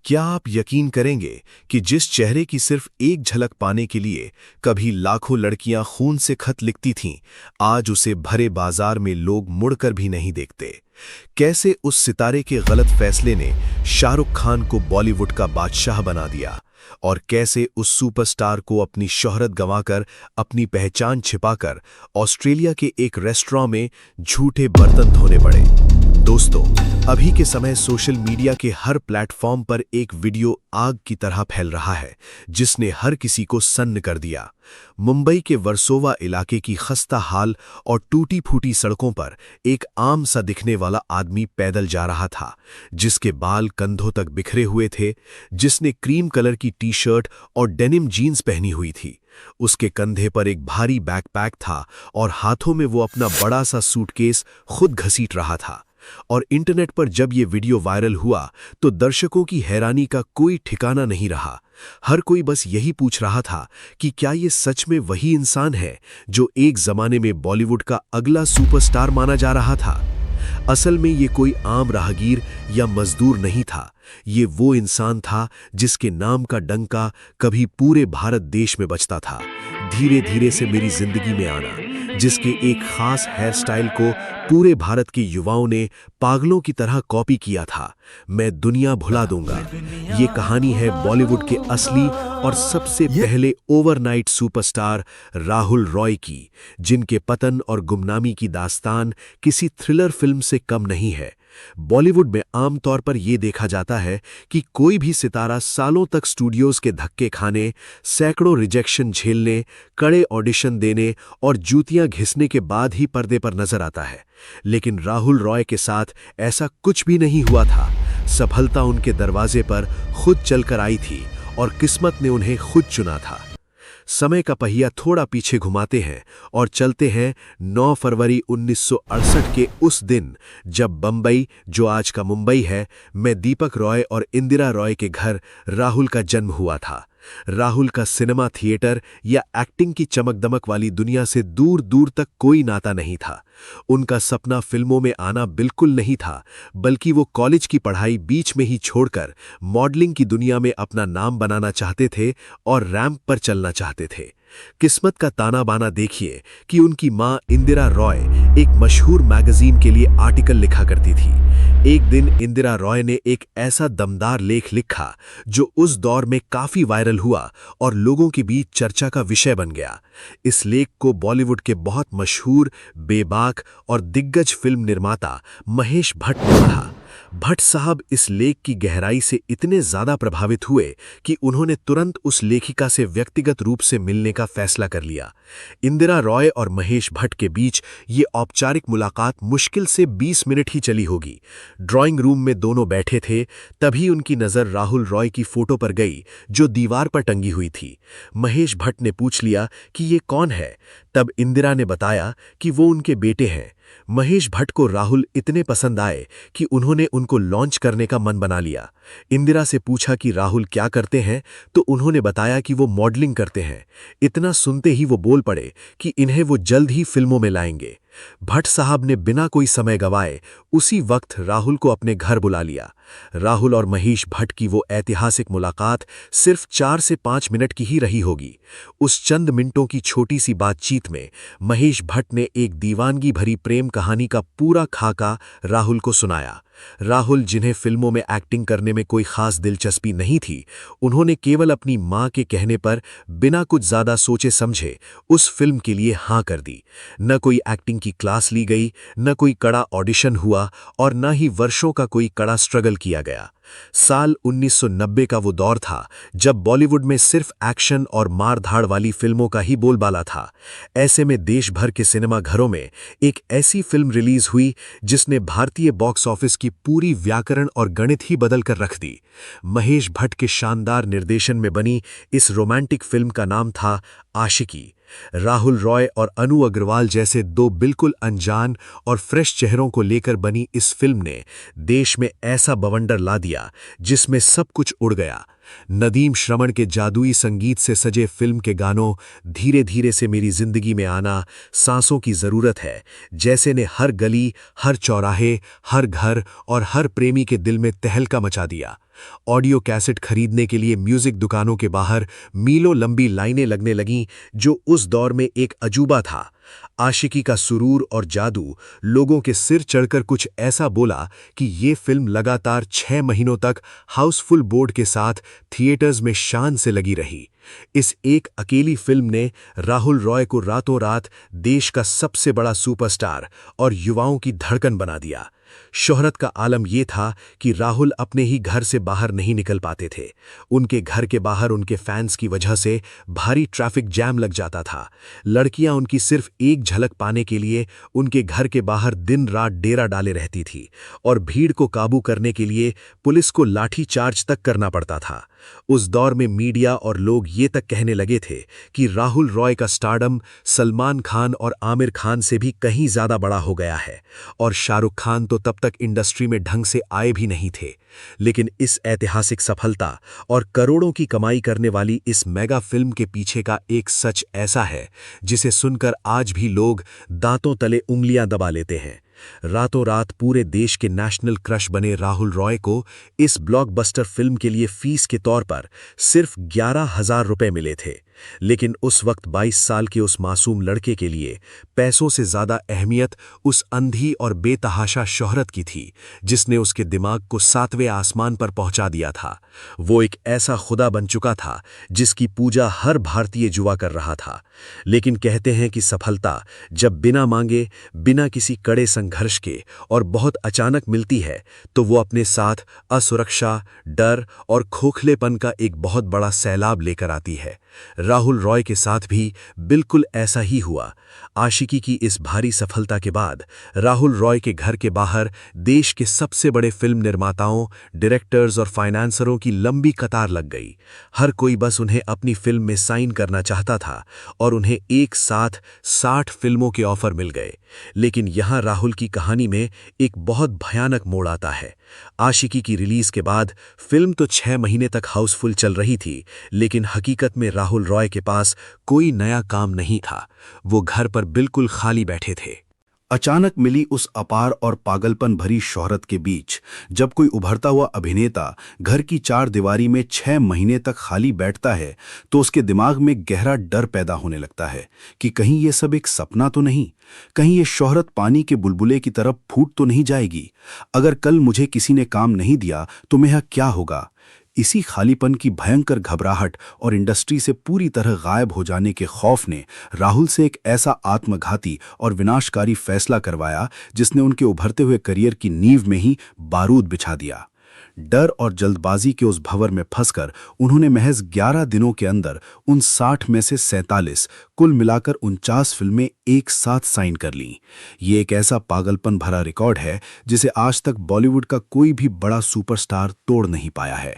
क्या आप यकीन करेंगे कि जिस चेहरे की सिर्फ एक झलक पाने के लिए कभी लाखों लड़कियां खून से खत लिखती थीं, आज उसे भरे बाजार में लोग मुड़कर भी नहीं देखते। कैसे उस सितारे के गलत फैसले ने शाहरुख खान को बॉलीवुड का बादशाह बना दिया और कैसे उस सुपरस्टार को अपनी शोहरत गंवाकर, अपनी पहचान छिपाकर ऑस्ट्रेलिया के एक रेस्टोरेंट में झूठे बर्तन धोने पड़े। दोस्तों, अभी के समय सोशल मीडिया के हर प्लेटफॉर्म पर एक वीडियो आग की तरह फैल रहा है जिसने हर किसी को सन्न कर दिया। मुंबई के वर्सोवा इलाके की खस्ता हाल और टूटी फूटी सड़कों पर एक आम सा दिखने वाला आदमी पैदल जा रहा था, जिसके बाल कंधों तक बिखरे हुए थे, जिसने क्रीम कलर की टी शर्ट और डेनिम जीन्स पहनी हुई थी। उसके कंधे पर एक भारी बैकपैक था और हाथों में वो अपना बड़ा सा सूटकेस खुद घसीट रहा था। और इंटरनेट पर जब ये वीडियो वायरल हुआ तो दर्शकों की हैरानी का कोई ठिकाना नहीं रहा। हर कोई बस यही पूछ रहा था कि क्या ये सच में वही इंसान है जो एक जमाने में बॉलीवुड का अगला सुपरस्टार माना जा रहा था। असल में ये कोई आम राहगीर या मजदूर नहीं था। ये वो इंसान था जिसके नाम का डंका कभी पूरे भारत देश में बजता था। धीरे धीरे से मेरी जिंदगी में आना, जिसके एक खास हेयर स्टाइल को पूरे भारत के युवाओं ने पागलों की तरह कॉपी किया था। मैं दुनिया भुला दूंगा। ये कहानी है बॉलीवुड के असली और सबसे पहले ओवरनाइट सुपरस्टार राहुल रॉय की, जिनके पतन और गुमनामी की दास्तान किसी थ्रिलर फिल्म से कम नहीं है। बॉलीवुड में आमतौर पर यह देखा जाता है कि कोई भी सितारा सालों तक स्टूडियोज के धक्के खाने, सैकड़ों रिजेक्शन झेलने, कड़े ऑडिशन देने और जूतियां घिसने के बाद ही पर्दे पर नजर आता है। लेकिन राहुल रॉय के साथ ऐसा कुछ भी नहीं हुआ था। सफलता उनके दरवाजे पर खुद चलकर आई थी और किस्मत ने उन्हें खुद चुना था। समय का पहिया थोड़ा पीछे घुमाते हैं और चलते हैं 9 फरवरी 1968 के उस दिन जब बंबई, जो आज का मुंबई है, में दीपक रॉय और इंदिरा रॉय के घर राहुल का जन्म हुआ था। राहुल का सिनेमा, थिएटर या एक्टिंग की चमक दमक वाली दुनिया से दूर दूर तक कोई नाता नहीं था। उनका सपना फिल्मों में आना बिल्कुल नहीं था, बल्कि वो कॉलेज की पढ़ाई बीच में ही छोड़कर मॉडलिंग की दुनिया में अपना नाम बनाना चाहते थे और रैंप पर चलना चाहते थे। किस्मत का ताना बाना देखिए कि उनकी मां इंदिरा रॉय एक मशहूर मैगजीन के लिए आर्टिकल लिखा करती थी। एक दिन इंदिरा रॉय ने एक ऐसा दमदार लेख लिखा जो उस दौर में काफी वायरल हुआ और लोगों के बीच चर्चा का विषय बन गया। इस लेख को बॉलीवुड के बहुत मशहूर, बेबाक और दिग्गज फिल्म निर्माता महेश भट्ट ने पढ़ा। भट्ट साहब इस लेख की गहराई से इतने ज्यादा प्रभावित हुए कि उन्होंने तुरंत उस लेखिका से व्यक्तिगत रूप से मिलने का फैसला कर लिया। इंदिरा रॉय और महेश भट्ट के बीच ये औपचारिक मुलाकात मुश्किल से 20 मिनट ही चली होगी। ड्राइंग रूम में दोनों बैठे थे, तभी उनकी नजर राहुल रॉय की फोटो पर गई जो दीवार पर टंगी हुई थी। महेश भट्ट ने पूछ लिया कि ये कौन है। तब इंदिरा ने बताया कि वो उनके बेटे हैं। महेश भट्ट को राहुल इतने पसंद आए कि उन्होंने उनको लॉन्च करने का मन बना लिया। इंदिरा से पूछा कि राहुल क्या करते हैं, तो उन्होंने बताया कि वो मॉडलिंग करते हैं। इतना सुनते ही वो बोल पड़े कि इन्हें वो जल्द ही फिल्मों में लाएंगे। भट्ट साहब ने बिना कोई समय गंवाए उसी वक्त राहुल को अपने घर बुला लिया। राहुल और महेश भट्ट की वो ऐतिहासिक मुलाकात सिर्फ 4 से 5 मिनट की ही रही होगी। उस चंद मिनटों की छोटी सी बातचीत में महेश भट्ट ने एक दीवानगी भरी प्रेम कहानी का पूरा खाका राहुल को सुनाया। राहुल, जिन्हें फिल्मों में एक्टिंग करने में कोई खास दिलचस्पी नहीं थी, उन्होंने केवल अपनी मां के कहने पर बिना कुछ ज्यादा सोचे समझे उस फिल्म के लिए हां कर दी। न कोई एक्टिंग की क्लास ली गई, न कोई कड़ा ऑडिशन हुआ और न ही वर्षों का कोई कड़ा स्ट्रगल किया गया। साल 1990 का वो दौर था जब बॉलीवुड में सिर्फ एक्शन और मार-धाड़ वाली फिल्मों का ही बोलबाला था। ऐसे में देश भर के सिनेमा घरों में एक ऐसी फिल्म रिलीज हुई जिसने भारतीय बॉक्स ऑफिस की पूरी व्याकरण और गणित ही बदल कर रख दी। महेश भट्ट के शानदार निर्देशन में बनी इस रोमांटिक फिल्म का नाम था आशिकी। राहुल रॉय और अनु अग्रवाल जैसे दो बिल्कुल अनजान और फ्रेश चेहरों को लेकर बनी इस फिल्म ने देश में ऐसा बवंडर ला दिया जिसमें सब कुछ उड़ गया। नदीम श्रवण के जादुई संगीत से सजे फिल्म के गानों धीरे धीरे से मेरी जिंदगी में आना सांसों की जरूरत है, जैसे ने हर गली, हर चौराहे, हर घर और हर प्रेमी के दिल में तहलका मचा दिया। ऑडियो कैसेट खरीदने के लिए म्यूजिक दुकानों के बाहर मीलों लंबी लाइनें लगने लगीं, जो उस दौर में एक अजूबा था। आशिकी का सुरूर और जादू लोगों के सिर चढ़कर कुछ ऐसा बोला कि ये फिल्म लगातार 6 महीनों तक हाउसफुल बोर्ड के साथ थिएटर्स में शान से लगी रही। इस एक अकेली फिल्म ने राहुल रॉय को रातों रात देश का सबसे बड़ा सुपरस्टार और युवाओं की धड़कन बना दिया। शोहरत का आलम यह था कि राहुल अपने ही घर से बाहर नहीं निकल पाते थे। उनके घर के बाहर उनके फैंस की वजह से भारी ट्रैफिक जैम लग जाता था। लड़कियां उनकी सिर्फ एक झलक पाने के लिए उनके घर के बाहर दिन रात डेरा डाले रहती थी और भीड़ को काबू करने के लिए पुलिस को लाठी चार्ज तक करना पड़ता था। उस दौर में मीडिया और लोग ये तक कहने लगे थे कि राहुल रॉय का स्टारडम सलमान खान और आमिर खान से भी कहीं ज्यादा बड़ा हो गया है, और शाहरुख खान तो तब तक इंडस्ट्री में ढंग से आए भी नहीं थे। लेकिन इस ऐतिहासिक सफलता और करोड़ों की कमाई करने वाली इस मेगा फिल्म के पीछे का एक सच ऐसा है जिसे सुनकर आज भी लोग दांतों तले उंगलियां दबा लेते हैं। रातों रात पूरे देश के नेशनल क्रश बने राहुल रॉय को इस ब्लॉकबस्टर फिल्म के लिए फीस के तौर पर सिर्फ 11,000 रुपए मिले थे। लेकिन उस वक्त 22 साल के उस मासूम लड़के के लिए पैसों से ज्यादा अहमियत उस अंधी और बेतहाशा शोहरत की थी जिसने उसके दिमाग को 7वें आसमान पर पहुंचा दिया था। वो एक ऐसा खुदा बन चुका था जिसकी पूजा हर भारतीय जुआ कर रहा था। लेकिन कहते हैं कि सफलता जब बिना मांगे, बिना किसी कड़े संघर्ष के और बहुत अचानक मिलती है तो वो अपने साथ असुरक्षा, डर और खोखलेपन का एक बहुत बड़ा सैलाब लेकर आती है। राहुल रॉय के साथ भी बिल्कुल ऐसा ही हुआ। आशिकी की इस भारी सफलता के बाद राहुल रॉय के घर के बाहर देश के सबसे बड़े फिल्म निर्माताओं, डायरेक्टर्स और फाइनेंसरों की लंबी कतार लग गई। हर कोई बस उन्हें अपनी फिल्म में साइन करना चाहता था और उन्हें एक साथ 60 फिल्मों के ऑफर मिल गए। लेकिन यहां राहुल की कहानी में एक बहुत भयानक मोड़ आता है। आशिकी की रिलीज के बाद फिल्म तो 6 महीने तक हाउसफुल चल रही थी, लेकिन हकीकत में राहुल रॉय के पास कोई नया काम नहीं था। वो घर पर बिल्कुल खाली बैठे थे। अचानक मिली उस अपार और पागलपन भरी शोहरत के बीच जब कोई उभरता हुआ अभिनेता घर की 4 दीवारी में 6 महीने तक खाली बैठता है तो उसके दिमाग में गहरा डर पैदा होने लगता है कि कहीं ये सब एक सपना तो नहीं, कहीं ये शोहरत पानी के बुलबुले की तरफ फूट तो नहीं जाएगी। अगर कल मुझे किसी ने काम नहीं दिया तो मेरा क्या होगा। इसी खालीपन की भयंकर घबराहट और इंडस्ट्री से पूरी तरह गायब हो जाने के खौफ ने राहुल से एक ऐसा आत्मघाती और विनाशकारी फैसला करवाया जिसने उनके उभरते हुए करियर की नींव में ही बारूद बिछा दिया। डर और जल्दबाजी के उस भंवर में फंसकर उन्होंने महज 11 दिनों के अंदर उन 60 में से 47 कुल मिलाकर 49 फिल्में एक साथ साइन कर लीं। ये एक ऐसा पागलपन भरा रिकॉर्ड है जिसे आज तक बॉलीवुड का कोई भी बड़ा सुपरस्टार तोड़ नहीं पाया है।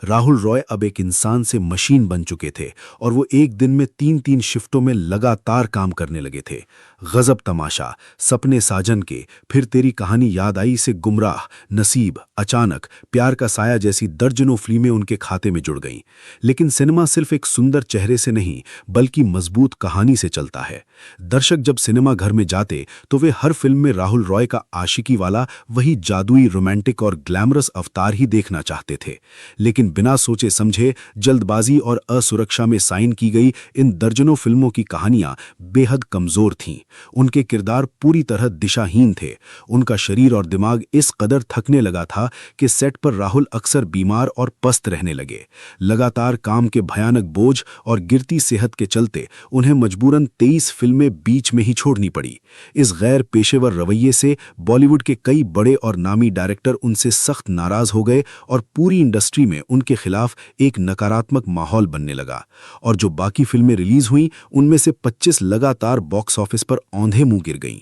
राहुल रॉय अब एक इंसान से मशीन बन चुके थे और वो एक दिन में 3-3 शिफ्टों में लगातार काम करने लगे थे। गजब तमाशा, सपने साजन के, फिर तेरी कहानी याद आई से गुमराह, नसीब, अचानक, प्यार का साया जैसी दर्जनों फिल्में उनके खाते में जुड़ गईं। लेकिन सिनेमा सिर्फ एक सुंदर चेहरे से नहीं बल्कि मजबूत कहानी से चलता है। दर्शक जब सिनेमा घर में जाते तो वे हर फिल्म में राहुल रॉय का आशिकी वाला वही जादुई, रोमांटिक और ग्लैमरस अवतार ही देखना चाहते थे। लेकिन बिना सोचे समझे, जल्दबाजी और असुरक्षा में साइन की गई इन दर्जनों फिल्मों की कहानियां बेहद कमजोर थीं। उनके किरदार पूरी तरह दिशाहीन थे। उनका शरीर और दिमाग इस कदर थकने लगा था कि सेट पर राहुल अक्सर बीमार और पस्त रहने लगे। लगातार काम के भयानक बोझ और गिरती सेहत के चलते उन्हें मजबूरन 23 फिल्में बीच में ही छोड़नी पड़ी। इस गैर पेशेवर रवैये से बॉलीवुड के कई बड़े और नामी डायरेक्टर उनसे सख्त नाराज हो गए और पूरी इंडस्ट्री में उनके खिलाफ एक नकारात्मक माहौल बनने लगा। और जो बाकी फिल्में रिलीज हुईं उनमें से 25 लगातार बॉक्स ऑफिस पर औंधे मुंह गिर गईं।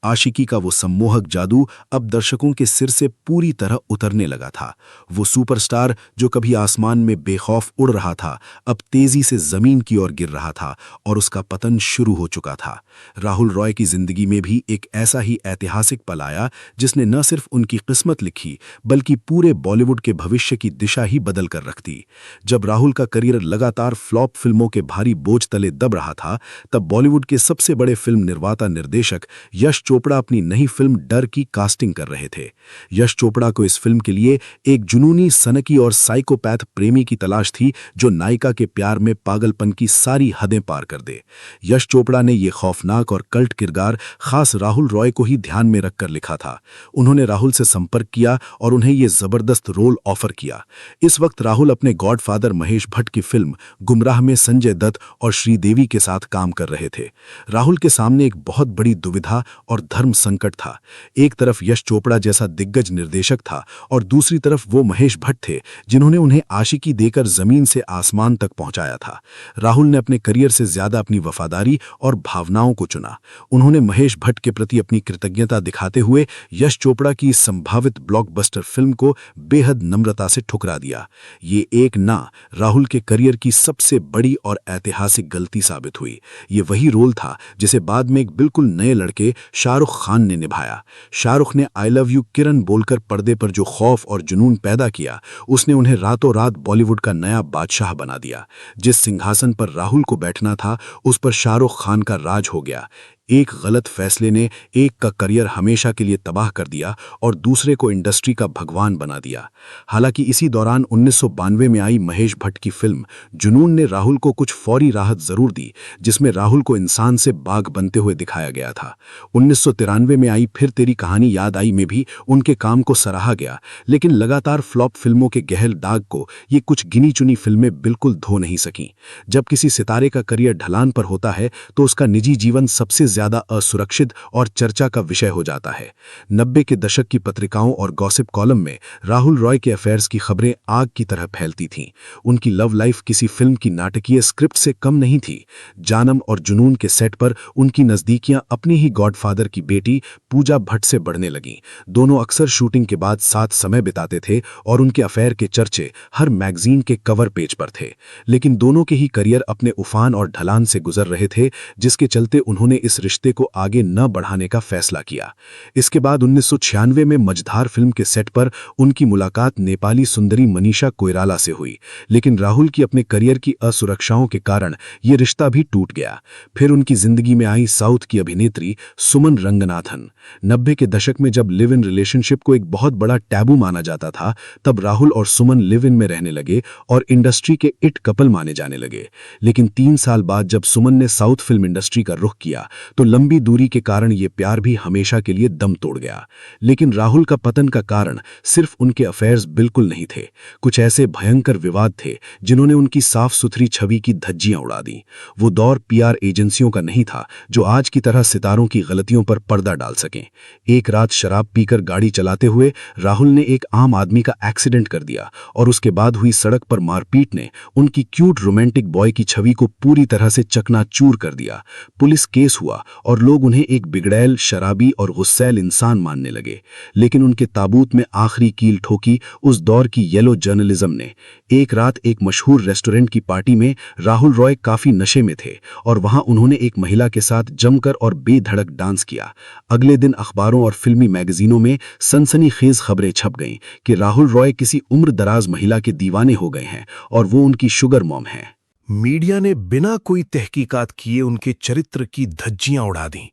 आशिकी का वो सम्मोहक जादू अब दर्शकों के सिर से पूरी तरह उतरने लगा था। वो सुपरस्टार जो कभी आसमान में बेखौफ उड़ रहा था, अब तेजी से जमीन की ओर गिर रहा था और उसका पतन शुरू हो चुका था। राहुल रॉय की जिंदगी में भी एक ऐसा ही ऐतिहासिक पल आया जिसने न सिर्फ उनकी किस्मत लिखी बल्कि पूरे बॉलीवुड के भविष्य की दिशा ही बदल कर रख दी। जब राहुल का करियर लगातार फ्लॉप फिल्मों के भारी बोझ तले दब रहा था, तब बॉलीवुड के सबसे बड़े फिल्म निर्माता निर्देशक यश चोपड़ा अपनी नई फिल्म डर की कास्टिंग कर रहे थे। यश चोपड़ा को इस फिल्म के लिए एक जुनूनी, सनकी और साइकोपैथ प्रेमी की तलाश थी जो नायिका के प्यार में पागलपन की सारी हदें पार कर दे। यश चोपड़ा ने यह खौफनाक और कल्ट किरदार खास राहुल रॉय को ही ध्यान में रखकर लिखा था। उन्होंने राहुल से संपर्क किया और उन्हें यह जबरदस्त रोल ऑफर किया। इस वक्त राहुल अपने गॉडफादर महेश भट्ट की फिल्म गुमराह में संजय दत्त और श्रीदेवी के साथ काम कर रहे थे। राहुल के सामने एक बहुत बड़ी दुविधा और धर्म संकट था। एक तरफ यश चोपड़ा जैसा दिग्गज निर्देशक था और दूसरी तरफ वो महेश भट्ट थे जिन्होंने उन्हें आशिकी देकर जमीन से आसमान तक पहुंचाया था। राहुल ने अपने करियर से ज्यादा अपनी वफादारी और भावनाओं को चुना। उन्होंने महेश भट्ट के प्रति अपनी कृतज्ञता दिखाते हुए यश चोपड़ा की संभावित ब्लॉकबस्टर फिल्म को बेहद नम्रता से ठुकरा दिया। ये एक ना राहुल के करियर की सबसे बड़ी और ऐतिहासिक गलती साबित हुई। ये वही रोल था जिसे बाद में एक बिल्कुल नए लड़के शाहरुख खान ने निभाया। शाहरुख ने आई लव यू किरण बोलकर पर्दे पर जो खौफ और जुनून पैदा किया, उसने उन्हें रातों रात बॉलीवुड का नया बादशाह बना दिया। जिस सिंहासन पर राहुल को बैठना था, उस पर शाहरुख खान का राज हो गया। एक गलत फैसले ने एक का करियर हमेशा के लिए तबाह कर दिया और दूसरे को इंडस्ट्री का भगवान बना दिया। हालांकि इसी दौरान 1992 में आई महेश भट्ट की फिल्म जुनून ने राहुल को कुछ फौरी राहत जरूर दी, जिसमें राहुल को इंसान से बाघ बनते हुए दिखाया गया था। 1993 में आई फिर तेरी कहानी याद आई में भी उनके काम को सराहा गया, लेकिन लगातार फ्लॉप फिल्मों के गहन दाग को ये कुछ गिनी चुनी फिल्में बिल्कुल धो नहीं सकीं। जब किसी सितारे का करियर ढलान पर होता है तो उसका निजी जीवन सबसे ज्यादा असुरक्षित और चर्चा का विषय हो जाता है। 90 के दशक की पत्रिकाओं और गॉसिप कॉलम में राहुल रॉय के अफेयर्स की खबरें आग की तरह फैलती थीं। उनकी लव लाइफ किसी फिल्म की नाटकीय स्क्रिप्ट से कम नहीं थी। जानम और जुनून के सेट पर उनकी नजदीकियां अपनी ही गॉडफादर की बेटी पूजा भट्ट से बढ़ने लगीं। दोनों अक्सर शूटिंग के बाद साथ समय बिताते थे और उनके अफेयर के चर्चे हर मैगजीन के कवर पेज पर थे। लेकिन दोनों के ही करियर अपने उफान और ढलान से गुजर रहे थे, जिसके चलते उन्होंने इस रिश्ते को आगे न बढ़ाने का फैसला किया। इसके बाद 1996 में मझधार फिल्म के सेट पर उनकी मुलाकात नेपाली सुंदरी मनीषा कोइराला से हुई, लेकिन राहुल की अपने करियर की असुरक्षाओं के कारण यह रिश्ता भी टूट गया। फिर उनकी जिंदगी में आई साउथ की अभिनेत्री सुमन रंगनाथन। 90 के दशक में जब लिव इन रिलेशनशिप को एक बहुत बड़ा टैबू माना जाता था, तब राहुल और सुमन लिव इन में रहने लगे और इंडस्ट्री के इट कपल माने जाने लगे। लेकिन 3 साल बाद जब सुमन ने साउथ फिल्म इंडस्ट्री का रुख किया तो लंबी दूरी के कारण यह प्यार भी हमेशा के लिए दम तोड़ गया। लेकिन राहुल का पतन का कारण सिर्फ उनके अफेयर्स बिल्कुल नहीं थे। कुछ ऐसे भयंकर विवाद थे जिन्होंने उनकी साफ सुथरी छवि की धज्जियां उड़ा दी। वो दौर पीआर एजेंसियों का नहीं था जो आज की तरह सितारों की गलतियों पर पर्दा डाल सकें। एक रात शराब पीकर गाड़ी चलाते हुए राहुल ने एक आम आदमी का एक्सीडेंट कर दिया और उसके बाद हुई सड़क पर मारपीट ने उनकी क्यूट रोमांटिक बॉय की छवि को पूरी तरह से चकनाचूर कर दिया। पुलिस केस हुआ और लोग उन्हें एक बिगड़ैल, शराबी और गुस्सैल इंसान मानने लगे। लेकिन उनके ताबूत में आखिरी कील ठोकी उस दौर की येलो जर्नलिज्म ने। एक रात एक मशहूर रेस्टोरेंट की पार्टी में राहुल रॉय काफी नशे में थे और वहां उन्होंने एक महिला के साथ जमकर और बेधड़क डांस किया। अगले दिन अखबारों और फिल्मी मैगजीनों में सनसनीखेज खबरें छप गईं कि राहुल रॉय किसी उम्र दराज महिला के दीवाने हो गए हैं और वो उनकी शुगर मॉम है। मीडिया ने बिना कोई तहकीकात किए उनके चरित्र की धज्जियां उड़ा दी।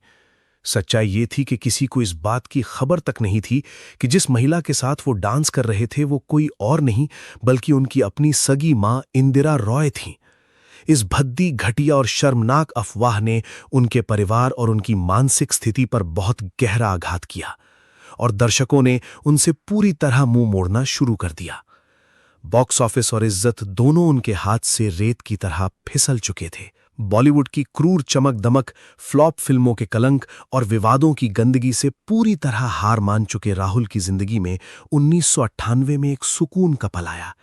सच्चाई ये थी कि किसी को इस बात की खबर तक नहीं थी कि जिस महिला के साथ वो डांस कर रहे थे वो कोई और नहीं बल्कि उनकी अपनी सगी मां इंदिरा रॉय थीं। इस भद्दी, घटिया और शर्मनाक अफवाह ने उनके परिवार और उनकी मानसिक स्थिति पर बहुत गहरा आघात किया और दर्शकों ने उनसे पूरी तरह मुंह मोड़ना शुरू कर दिया। बॉक्स ऑफिस और इज्जत दोनों उनके हाथ से रेत की तरह फिसल चुके थे। बॉलीवुड की क्रूर चमक दमक, फ्लॉप फिल्मों के कलंक और विवादों की गंदगी से पूरी तरह हार मान चुके राहुल की जिंदगी में 1998 में एक सुकून का पल आया।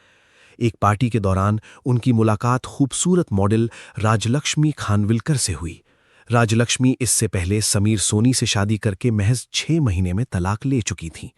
एक पार्टी के दौरान उनकी मुलाकात खूबसूरत मॉडल राजलक्ष्मी खानविलकर से हुई। राजलक्ष्मी इससे पहले समीर सोनी से शादी करके महज 6 महीने में तलाक ले चुकी थीं।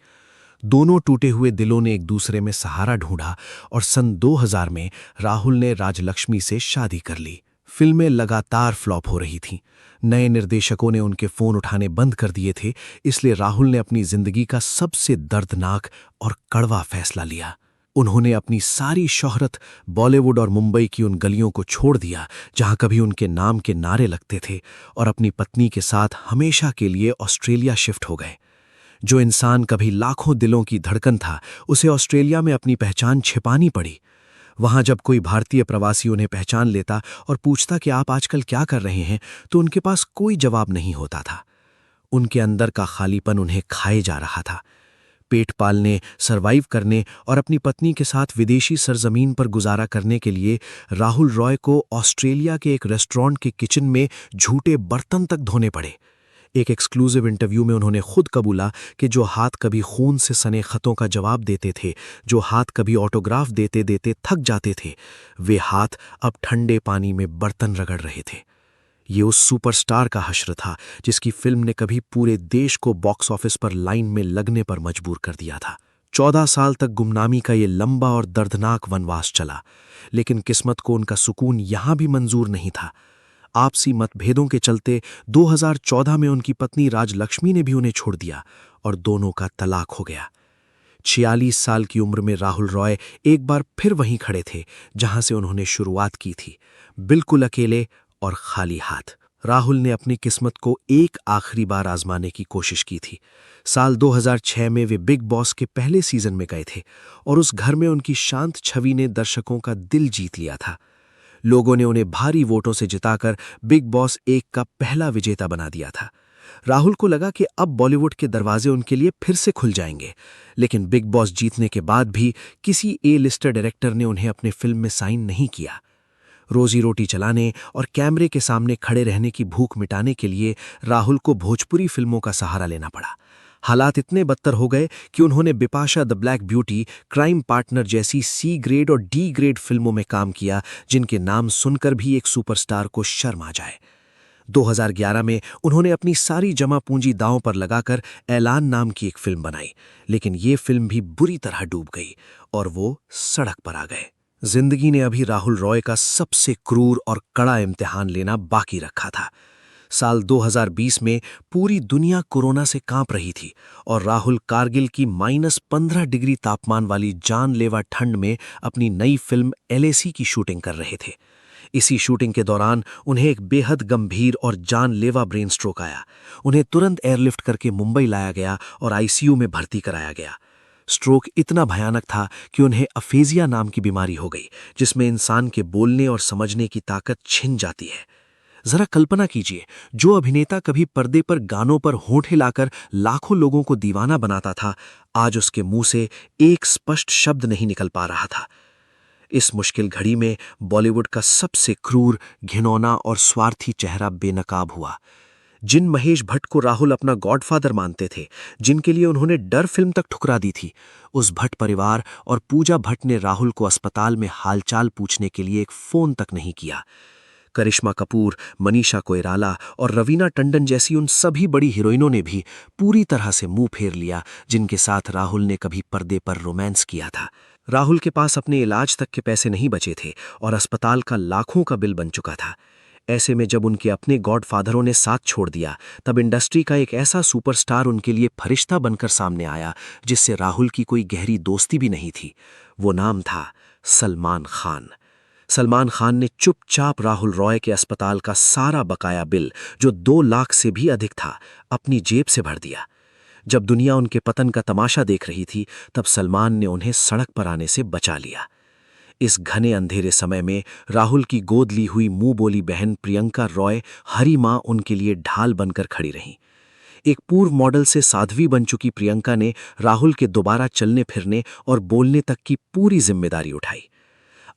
दोनों टूटे हुए दिलों ने एक दूसरे में सहारा ढूंढा और सन 2000 में राहुल ने राजलक्ष्मी से शादी कर ली। फिल्में लगातार फ्लॉप हो रही थीं। नए निर्देशकों ने उनके फोन उठाने बंद कर दिए थे, इसलिए राहुल ने अपनी जिंदगी का सबसे दर्दनाक और कड़वा फैसला लिया। उन्होंने अपनी सारी शोहरत बॉलीवुड और मुंबई की उन गलियों को छोड़ दिया जहां कभी उनके नाम के नारे लगते थे, और अपनी पत्नी के साथ हमेशा के लिए ऑस्ट्रेलिया शिफ्ट हो गए। जो इंसान कभी लाखों दिलों की धड़कन था, उसे ऑस्ट्रेलिया में अपनी पहचान छिपानी पड़ी। वहां जब कोई भारतीय प्रवासी उन्हें पहचान लेता और पूछता कि आप आजकल क्या कर रहे हैं, तो उनके पास कोई जवाब नहीं होता था। उनके अंदर का खालीपन उन्हें खाए जा रहा था। पेट पालने, सरवाइव करने और अपनी पत्नी के साथ विदेशी सरजमीन पर गुजारा करने के लिए राहुल रॉय को ऑस्ट्रेलिया के एक रेस्टोरेंट के किचन में झूठे बर्तन तक धोने पड़े। एक एक्सक्लूसिव इंटरव्यू में उन्होंने खुद कबूला कि जो हाथ कभी खून से सने खतों का जवाब देते थे, जो हाथ कभी ऑटोग्राफ देते देते थक जाते थे, वे हाथ अब ठंडे पानी में बर्तन रगड़ रहे थे। ये उस सुपरस्टार का हश्र था जिसकी फिल्म ने कभी पूरे देश को बॉक्स ऑफिस पर लाइन में लगने पर मजबूर कर दिया था। 14 साल तक गुमनामी का ये लंबा और दर्दनाक वनवास चला, लेकिन किस्मत को उनका सुकून यहां भी मंजूर नहीं था। आपसी मतभेदों के चलते 2014 में उनकी पत्नी राजलक्ष्मी ने भी उन्हें छोड़ दिया और दोनों का तलाक हो गया। 46 साल की उम्र में राहुल रॉय एक बार फिर वहीं खड़े थे जहां से उन्होंने शुरुआत की थी, बिल्कुल अकेले और खाली हाथ। राहुल ने अपनी किस्मत को एक आखिरी बार आजमाने की कोशिश की थी। साल 2006 में वे बिग बॉस के पहले सीजन में गए थे और उस घर में उनकी शांत छवि ने दर्शकों का दिल जीत लिया था। लोगों ने उन्हें भारी वोटों से जिताकर बिग बॉस 1 का पहला विजेता बना दिया था। राहुल को लगा कि अब बॉलीवुड के दरवाजे उनके लिए फिर से खुल जाएंगे, लेकिन बिग बॉस जीतने के बाद भी किसी ए-लिस्टर डायरेक्टर ने उन्हें अपने फिल्म में साइन नहीं किया। रोजी रोटी चलाने और कैमरे के सामने खड़े रहने की भूख मिटाने के लिए राहुल को भोजपुरी फिल्मों का सहारा लेना पड़ा। हालात इतने बदतर हो गए कि उन्होंने Bipasha the black beauty, crime partner जैसी सी ग्रेड और डी ग्रेड फिल्मों में काम किया, जिनके नाम सुनकर भी एक सुपरस्टार को शर्म आ जाए। 2011 में उन्होंने अपनी सारी जमा पूंजी दांव पर लगाकर ऐलान नाम की एक फिल्म बनाई, लेकिन ये फिल्म भी बुरी तरह डूब गई और वो सड़क पर आ गए। जिंदगी ने अभी राहुल रॉय का सबसे क्रूर और कड़ा इम्तिहान लेना बाकी रखा था। साल 2020 में पूरी दुनिया कोरोना से कांप रही थी और राहुल कारगिल की -15 डिग्री तापमान वाली जानलेवा ठंड में अपनी नई फिल्म LAC की शूटिंग कर रहे थे। इसी शूटिंग के दौरान उन्हें एक बेहद गंभीर और जानलेवा ब्रेन स्ट्रोक आया। उन्हें तुरंत एयरलिफ्ट करके मुंबई लाया गया और ICU में भर्ती कराया गया। स्ट्रोक इतना भयानक था कि उन्हें अफेजिया नाम की बीमारी हो गई, जिसमें इंसान के बोलने और समझने की ताकत छिन जाती है। जरा कल्पना कीजिए, जो अभिनेता कभी पर्दे पर गानों पर होंठ हिलाकर लाखों लोगों को दीवाना बनाता था, आज उसके मुंह से एक स्पष्ट शब्द नहीं निकल पा रहा था। इस मुश्किल घड़ी में बॉलीवुड का सबसे क्रूर, घिनौना और स्वार्थी चेहरा बेनकाब हुआ। जिन महेश भट्ट को राहुल अपना गॉडफादर मानते थे, जिनके लिए उन्होंने डर फिल्म तक ठुकरा दी थी, उस भट्ट परिवार और पूजा भट्ट ने राहुल को अस्पताल में हालचाल पूछने के लिए एक फोन तक नहीं किया। करिश्मा कपूर, मनीषा कोइराला और रवीना टंडन जैसी उन सभी बड़ी हीरोइनों ने भी पूरी तरह से मुंह फेर लिया, जिनके साथ राहुल ने कभी पर्दे पर रोमांस किया था। राहुल के पास अपने इलाज तक के पैसे नहीं बचे थे और अस्पताल का लाखों का बिल बन चुका था। ऐसे में जब उनके अपने गॉडफादरों ने साथ छोड़ दिया, तब इंडस्ट्री का एक ऐसा सुपरस्टार उनके लिए फरिश्ता बनकर सामने आया जिससे राहुल की कोई गहरी दोस्ती भी नहीं थी। वो नाम था सलमान खान। सलमान खान ने चुपचाप राहुल रॉय के अस्पताल का सारा बकाया बिल, जो 2 लाख से भी अधिक था, अपनी जेब से भर दिया। जब दुनिया उनके पतन का तमाशा देख रही थी, तब सलमान ने उन्हें सड़क पर आने से बचा लिया। इस घने अंधेरे समय में राहुल की गोद ली हुई मुंह बोली बहन प्रियंका रॉय, हरी मां, उनके लिए ढाल बनकर खड़ी रहीं। एक पूर्व मॉडल से साध्वी बन चुकी प्रियंका ने राहुल के दोबारा चलने फिरने और बोलने तक की पूरी जिम्मेदारी उठाई।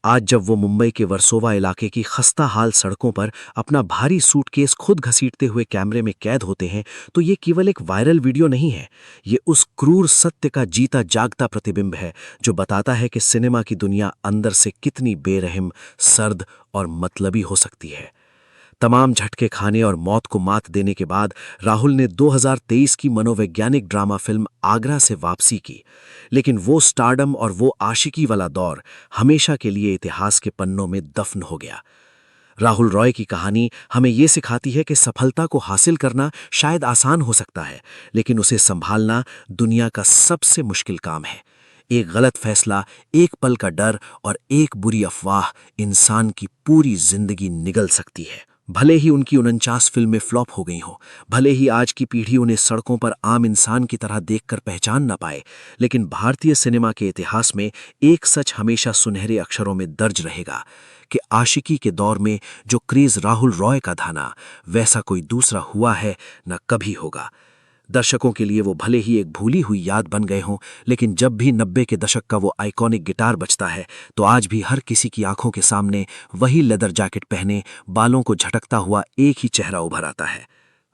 आज जब वो मुंबई के वर्सोवा इलाके की खस्ता हाल सड़कों पर अपना भारी सूटकेस खुद घसीटते हुए कैमरे में कैद होते हैं, तो ये केवल एक वायरल वीडियो नहीं है। ये उस क्रूर सत्य का जीता जागता प्रतिबिंब है जो बताता है कि सिनेमा की दुनिया अंदर से कितनी बेरहम, सर्द और मतलबी हो सकती है। तमाम झटके खाने और मौत को मात देने के बाद राहुल ने 2023 की मनोवैज्ञानिक ड्रामा फिल्म आगरा से वापसी की, लेकिन वो स्टारडम और वो आशिकी वाला दौर हमेशा के लिए इतिहास के पन्नों में दफन हो गया। राहुल रॉय की कहानी हमें ये सिखाती है कि सफलता को हासिल करना शायद आसान हो सकता है, लेकिन उसे संभालना दुनिया का सबसे मुश्किल काम है। एक गलत फैसला, एक पल का डर और एक बुरी अफवाह इंसान की पूरी जिंदगी निगल सकती है। भले ही उनकी 49 फिल्में फ्लॉप हो गई हों, भले ही आज की पीढ़ी उन्हें सड़कों पर आम इंसान की तरह देखकर पहचान ना पाए, लेकिन भारतीय सिनेमा के इतिहास में एक सच हमेशा सुनहरे अक्षरों में दर्ज रहेगा कि आशिकी के दौर में जो क्रेज राहुल रॉय का था ना, वैसा कोई दूसरा हुआ है न कभी होगा। दर्शकों के लिए वो भले ही एक भूली हुई याद बन गए हों, लेकिन जब भी 90 के दशक का वो आइकॉनिक गिटार बजता है तो आज भी हर किसी की आंखों के सामने वही लेदर जैकेट पहने, बालों को झटकता हुआ एक ही चेहरा उभर आता है,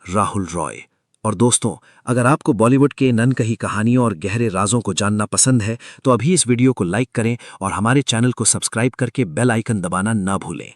राहुल रॉय। और दोस्तों, अगर आपको बॉलीवुड के इन अनकही कहानियों और गहरे राजों को जानना पसंद है तो अभी इस वीडियो को लाइक करें और हमारे चैनल को सब्सक्राइब करके बेल आइकन दबाना ना भूलें।